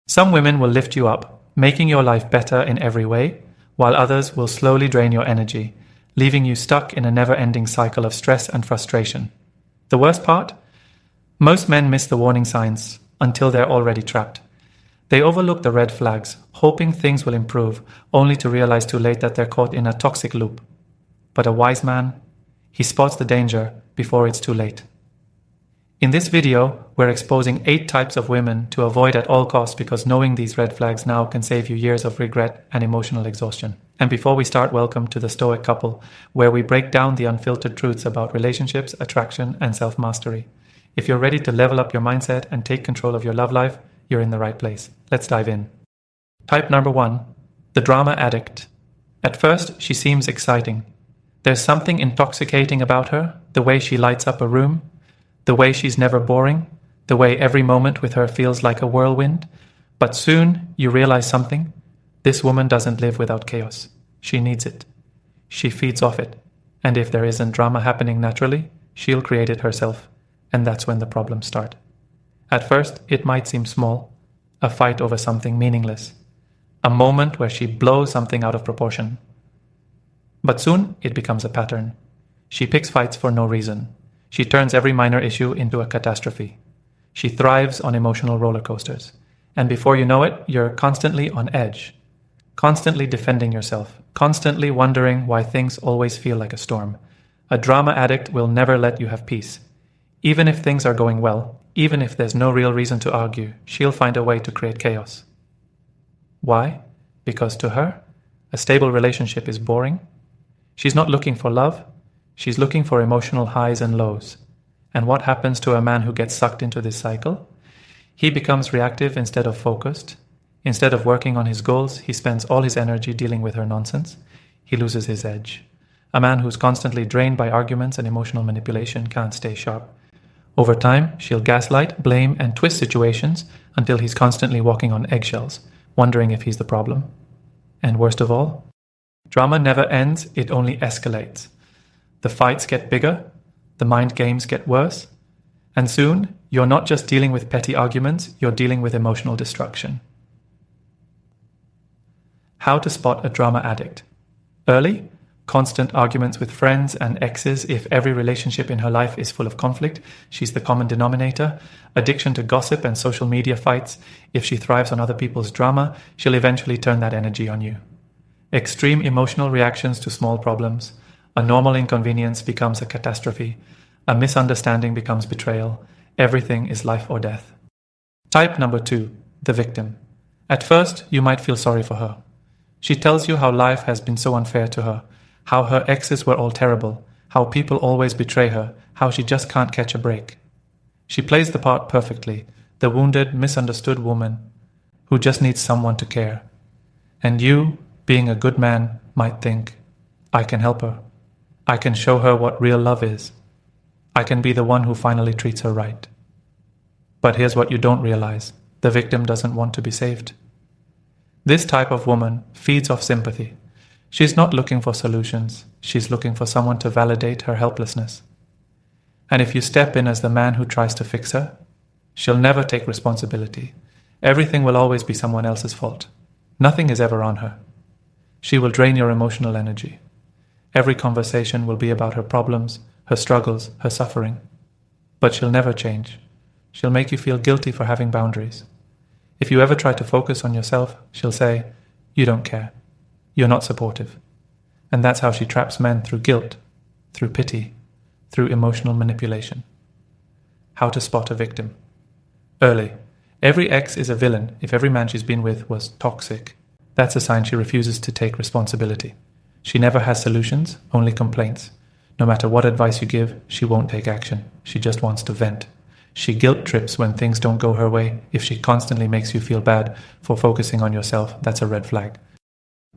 Some women will lift you up, making your life better in every way, while others will slowly drain your energy, leaving you stuck in a never-ending cycle of stress and frustration. The worst part? Most men miss the warning signs until they're already trapped. They overlook the red flags, hoping things will improve, only to realize too late that they're caught in a toxic loop. But a wise man, he spots the danger before it's too late. In this video, we're exposing 8 types of women to avoid at all costs because knowing these red flags now can save you years of regret and emotional exhaustion. And before we start, welcome to The Stoic Couple, where we break down the unfiltered truths about relationships, attraction, and self-mastery. If you're ready to level up your mindset and take control of your love life, you're in the right place. Let's dive in. Type number 1, the drama addict. At first, she seems exciting. There's something intoxicating about her, the way she lights up a room, the way she's never boring, the way every moment with her feels like a whirlwind. But soon you realize something. This woman doesn't live without chaos. She needs it. She feeds off it. And if there isn't drama happening naturally, she'll create it herself. And that's when the problems start. At first, it might seem small, a fight over something meaningless, a moment where she blows something out of proportion. But soon it becomes a pattern. She picks fights for no reason. She turns every minor issue into a catastrophe. She thrives on emotional roller coasters. And before you know it, you're constantly on edge, constantly defending yourself, constantly wondering why things always feel like a storm. A drama addict will never let you have peace. Even if things are going well, even if there's no real reason to argue, she'll find a way to create chaos. Why? Because to her, a stable relationship is boring. She's not looking for love. She's looking for emotional highs and lows. And what happens to a man who gets sucked into this cycle? He becomes reactive instead of focused. Instead of working on his goals, he spends all his energy dealing with her nonsense. He loses his edge. A man who's constantly drained by arguments and emotional manipulation can't stay sharp. Over time, she'll gaslight, blame, and twist situations until he's constantly walking on eggshells, wondering if he's the problem. And worst of all, drama never ends, it only escalates. The fights get bigger, the mind games get worse, and soon you're not just dealing with petty arguments, you're dealing with emotional destruction. How to spot a drama addict. Early, constant arguments with friends and exes. If every relationship in her life is full of conflict, she's the common denominator. Addiction to gossip and social media fights. If she thrives on other people's drama, she'll eventually turn that energy on you. Extreme emotional reactions to small problems. A normal inconvenience becomes a catastrophe. A misunderstanding becomes betrayal. Everything is life or death. Type number 2, the victim. At first, you might feel sorry for her. She tells you how life has been so unfair to her, how her exes were all terrible, how people always betray her, how she just can't catch a break. She plays the part perfectly, the wounded, misunderstood woman who just needs someone to care. And you, being a good man, might think, I can help her. I can show her what real love is. I can be the one who finally treats her right. But here's what you don't realize. The victim doesn't want to be saved. This type of woman feeds off sympathy. She's not looking for solutions. She's looking for someone to validate her helplessness. And if you step in as the man who tries to fix her, she'll never take responsibility. Everything will always be someone else's fault. Nothing is ever on her. She will drain your emotional energy. Every conversation will be about her problems, her struggles, her suffering. But she'll never change. She'll make you feel guilty for having boundaries. If you ever try to focus on yourself, she'll say, you don't care. You're not supportive. And that's how she traps men through guilt, through pity, through emotional manipulation. How to spot a victim. Early. Every ex is a villain if every man she's been with was toxic. That's a sign she refuses to take responsibility. She never has solutions, only complaints. No matter what advice you give, she won't take action. She just wants to vent. She guilt trips when things don't go her way. If she constantly makes you feel bad for focusing on yourself, that's a red flag.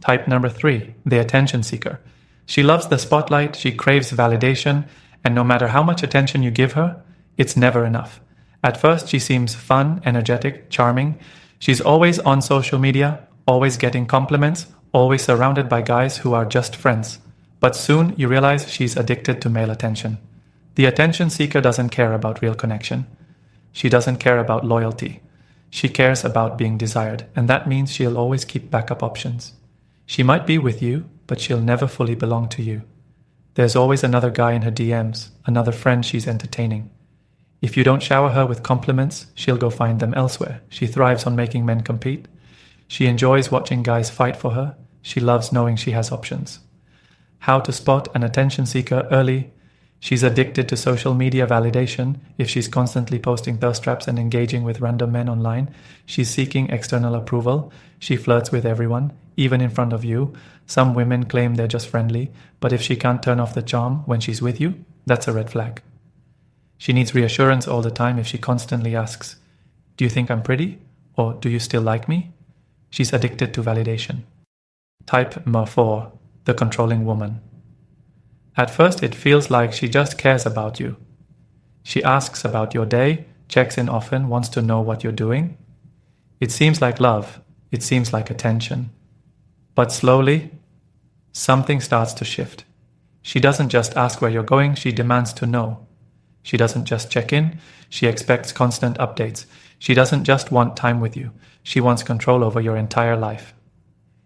Type number 3, the attention seeker. She loves the spotlight, she craves validation, and no matter how much attention you give her, it's never enough. At first, she seems fun, energetic, charming. She's always on social media, always getting compliments, always surrounded by guys who are just friends. But soon you realize she's addicted to male attention. The attention seeker doesn't care about real connection. She doesn't care about loyalty. She cares about being desired, and that means she'll always keep backup options. She might be with you, but she'll never fully belong to you. There's always another guy in her DMs, another friend she's entertaining. If you don't shower her with compliments, she'll go find them elsewhere. She thrives on making men compete. She enjoys watching guys fight for her. She loves knowing she has options. How to spot an attention seeker early. She's addicted to social media validation. If she's constantly posting thirst traps and engaging with random men online, she's seeking external approval. She flirts with everyone, even in front of you. Some women claim they're just friendly, but if she can't turn off the charm when she's with you, that's a red flag. She needs reassurance all the time if she constantly asks, "Do you think I'm pretty?" or "Do you still like me?" She's addicted to validation. Type M4, the controlling woman. At first, it feels like she just cares about you. She asks about your day, checks in often, wants to know what you're doing. It seems like love. It seems like attention. But slowly, something starts to shift. She doesn't just ask where you're going, she demands to know. She doesn't just check in, she expects constant updates. She doesn't just want time with you, she wants control over your entire life.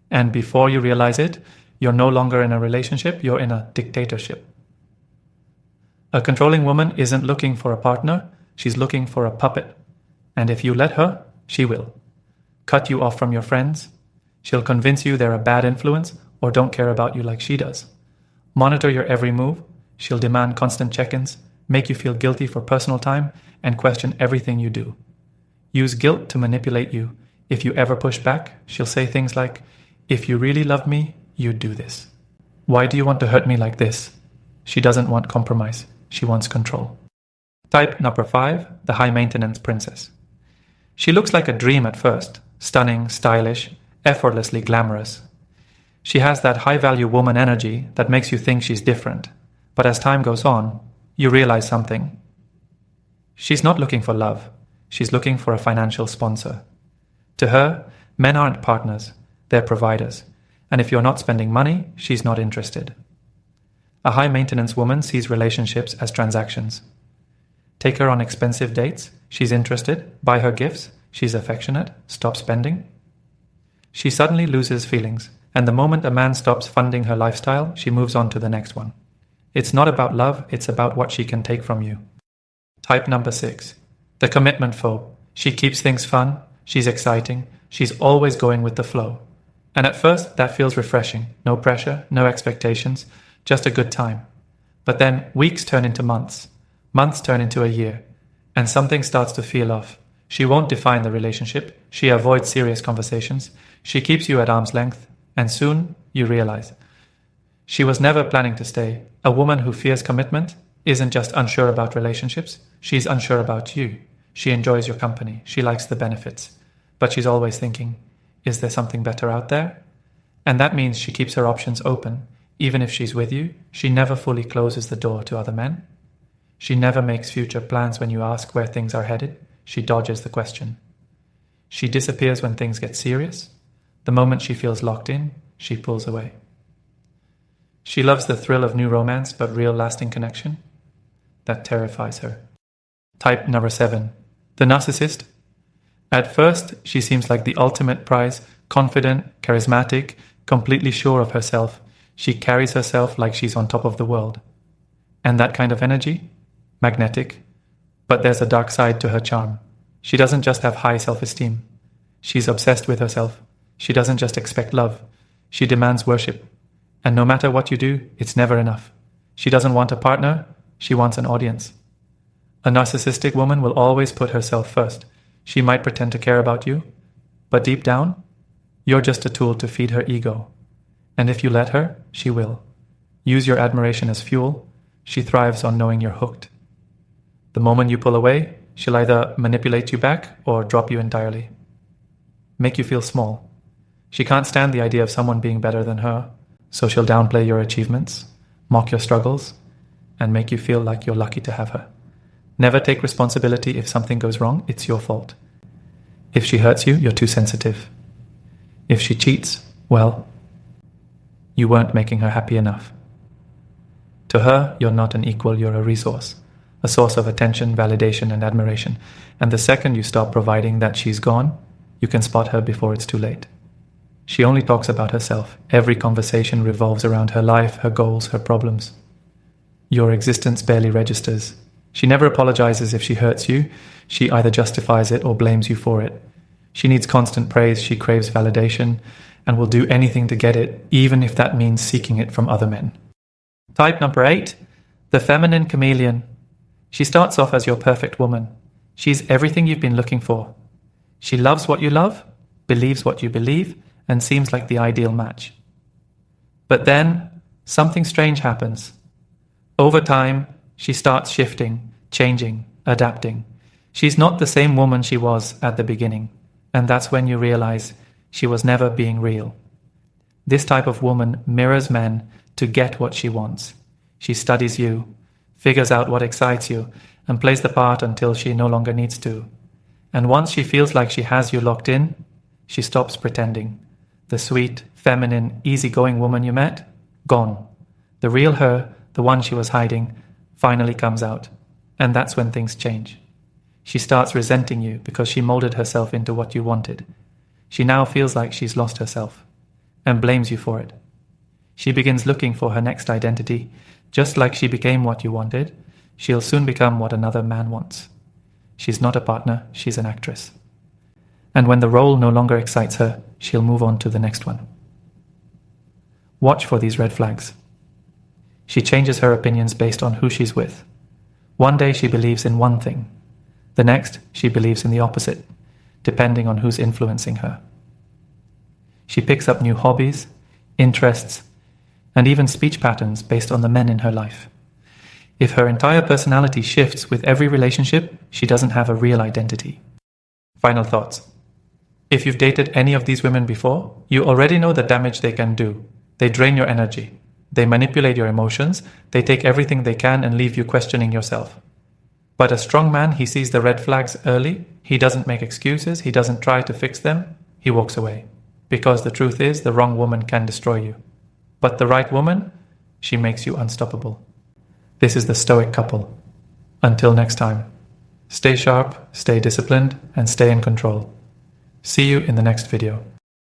And before you realize it, you're no longer in a relationship, you're in a dictatorship. A controlling woman isn't looking for a partner, she's looking for a puppet. And if you let her, she will. Cut you off from your friends. She'll convince you they're a bad influence or don't care about you like she does. Monitor your every move. She'll demand constant check-ins, make you feel guilty for personal time, and question everything you do. Use guilt to manipulate you. If you ever push back, she'll say things like, "If you really love me, you'd do this. Why do you want to hurt me like this?" She doesn't want compromise. She wants control. Type number 5, the high-maintenance princess. She looks like a dream at first, stunning, stylish, effortlessly glamorous. She has that high-value woman energy that makes you think she's different. But as time goes on, you realize something. She's not looking for love. She's looking for a financial sponsor. To her, men aren't partners. They're providers. And if you're not spending money, she's not interested. A high-maintenance woman sees relationships as transactions. Take her on expensive dates, she's interested. Buy her gifts, she's affectionate. Stop spending. She suddenly loses feelings, and the moment a man stops funding her lifestyle, she moves on to the next one. It's not about love, it's about what she can take from you. Type number 6, the commitment phobe. She keeps things fun, she's exciting, she's always going with the flow. And at first, that feels refreshing. No pressure, no expectations, just a good time. But then weeks turn into months turn into a year, and something starts to feel off. She won't define the relationship, she avoids serious conversations, she keeps you at arm's length, and soon you realize. She was never planning to stay. A woman who fears commitment isn't just unsure about relationships, she's unsure about you. She enjoys your company, she likes the benefits, but she's always thinking, is there something better out there? And that means she keeps her options open. Even if she's with you, she never fully closes the door to other men. She never makes future plans when you ask where things are headed. She dodges the question. She disappears when things get serious. The moment she feels locked in, she pulls away. She loves the thrill of new romance, but real lasting connection? That terrifies her. Type number 7, the narcissist. At first, she seems like the ultimate prize, confident, charismatic, completely sure of herself. She carries herself like she's on top of the world. And that kind of energy? Magnetic. But there's a dark side to her charm. She doesn't just have high self-esteem. She's obsessed with herself. She doesn't just expect love. She demands worship. And no matter what you do, it's never enough. She doesn't want a partner. She wants an audience. A narcissistic woman will always put herself first. She might pretend to care about you, but deep down, you're just a tool to feed her ego. And if you let her, she will. Use your admiration as fuel. She thrives on knowing you're hooked. The moment you pull away, she'll either manipulate you back or drop you entirely. Make you feel small. She can't stand the idea of someone being better than her, so she'll downplay your achievements, mock your struggles, and make you feel like you're lucky to have her. Never take responsibility if something goes wrong, it's your fault. If she hurts you, you're too sensitive. If she cheats, well, you weren't making her happy enough. To her, you're not an equal, you're a resource. a source of attention, validation, and admiration. And the second you stop providing that, she's gone, you can spot her before it's too late. She only talks about herself. Every conversation revolves around her life, her goals, her problems. Your existence barely registers. She never apologizes if she hurts you. She either justifies it or blames you for it. She needs constant praise, she craves validation, and will do anything to get it, even if that means seeking it from other men. Type number 8, the feminine chameleon. She starts off as your perfect woman. She's everything you've been looking for. She loves what you love, believes what you believe, and seems like the ideal match. But then, something strange happens. Over time, she starts shifting, changing, adapting. She's not the same woman she was at the beginning, and that's when you realize she was never being real. This type of woman mirrors men to get what she wants. She studies you, figures out what excites you, and plays the part until she no longer needs to. And once she feels like she has you locked in, she stops pretending. The sweet, feminine, easygoing woman you met, gone. The real her, the one she was hiding, finally comes out. And that's when things change. She starts resenting you because she molded herself into what you wanted. She now feels like she's lost herself and blames you for it. She begins looking for her next identity. Just like she became what you wanted, she'll soon become what another man wants. She's not a partner, she's an actress. And when the role no longer excites her, she'll move on to the next one. Watch for these red flags. She changes her opinions based on who she's with. One day she believes in one thing. The next, she believes in the opposite, depending on who's influencing her. She picks up new hobbies, interests, and even speech patterns based on the men in her life. If her entire personality shifts with every relationship, she doesn't have a real identity. Final thoughts. If you've dated any of these women before, you already know the damage they can do. They drain your energy. They manipulate your emotions. They take everything they can and leave you questioning yourself. But a strong man, he sees the red flags early. He doesn't make excuses. He doesn't try to fix them. He walks away. Because the truth is, the wrong woman can destroy you. But the right woman, she makes you unstoppable. This is the Stoic Couple. Until next time, stay sharp, stay disciplined, and stay in control. See you in the next video.